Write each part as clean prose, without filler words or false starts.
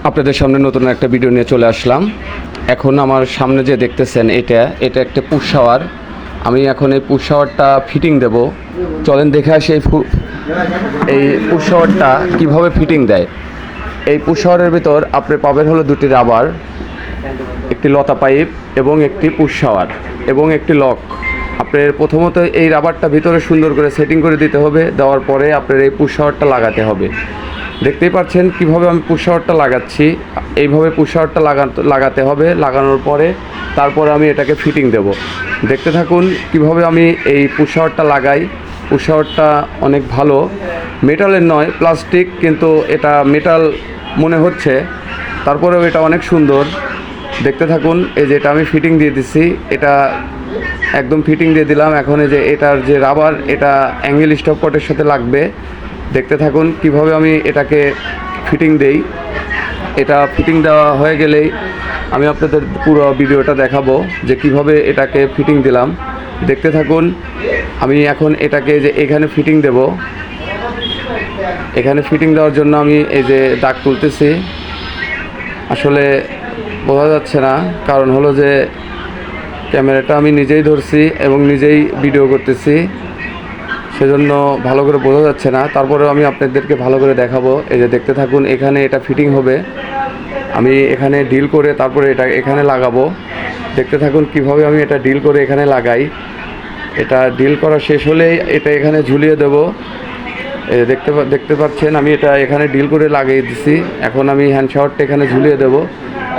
আপনাদের সামনে নতুন একটা ভিডিও নিয়ে চলে আসলাম। এখন আমার সামনে যে দেখতেছেন এটা একটা পুশ শাওয়ার। আমি এখন এই পুশ শাওয়ারটা ফিটিং দেব। চলেন দেখে আসি এই পুশ শাওয়ারটা কীভাবে ফিটিং দেয়। এই পুশ শাওয়ারের ভিতর আপনি পাবেন হলো দুটি রাবার, একটি লতা পাইপ এবং একটি পুশ শাওয়ার এবং একটি লক। আপনার প্রথমত এই রাবারটা ভিতরে সুন্দর করে সেটিং করে দিতে হবে। দেওয়ার পরে আপনার এই পুশ শাওয়ারটা লাগাতে হবে। দেখতেই পাচ্ছেন কিভাবে আমি পুশ শাওয়ারটা লাগাচ্ছি। এইভাবে পুশ শাওয়ারটা লাগাতে হবে। লাগানোর পরে তারপরে আমি এটাকে ফিটিং দেব। দেখতে থাকুন কিভাবে আমি এই পুশ শাওয়ারটা লাগাই। পুশ শাওয়ারটা অনেক ভালো, মেটালের নয়, প্লাস্টিক, কিন্তু এটা মেটাল মনে হচ্ছে, তারপরেও এটা অনেক সুন্দর। দেখতে থাকুন। এই যে এটা আমি ফিটিং দিয়ে দিচ্ছি, এটা একদম ফিটিং দিয়ে দিলাম। এখন এই যে এটার যে রাবার, এটা অ্যাঙ্গেল স্টপ কটের সাথে লাগবে। দেখতে থাকুন কিভাবে আমি এটাকে ফিটিং দেই। এটা ফিটিং দেওয়া হয়ে গেলেই আমি আপনাদের পুরো ভিডিওটা দেখাবো যে কিভাবে এটাকে ফিটিং দিলাম। দেখতে থাকুন। আমি এখন এটাকে যে এখানে ফিটিং দেব। এখানে ফিটিং দেওয়ার জন্য আমি এই যে দাগ তুলতেছি। আসলে বোঝা যাচ্ছে না, কারণ হলো যে ক্যামেরাটা আমি নিজেই ধরছি এবং নিজেই ভিডিও করতেছি, সেজন্য ভালো করে বোঝা যাচ্ছে না। তারপরেও আমি আপনাদেরকে ভালো করে দেখাবো। এই যে দেখতে থাকুন। এখানে এটা ফিটিং হবে। আমি এখানে ডিল করে তারপরে এটা এখানে লাগাবো। দেখতে থাকুন কিভাবে আমি এটা ডিল করে এখানে লাগাই। এটা ডিল করা শেষ হলেই এটা এখানে ঝুলিয়ে দেব। দেখতে পাচ্ছেন আমি এটা এখানে ডিল করে লাগিয়ে দিছি। এখন আমি হ্যান্ড শাওয়ারটা এখানে ঝুলিয়ে দেব।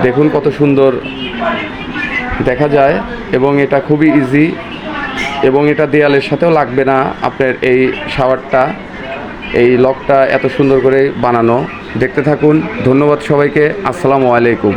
দেখুন কত সুন্দর দেখা যায় এবং এটা খুবই ইজি এবং এটা দেয়ালের সাথেও লাগবে না। আপনার এই শাওয়ারটা, এই লকটা এত সুন্দর করে বানানো। দেখতে থাকুন। ধন্যবাদ সবাইকে। আসসালামু আলাইকুম।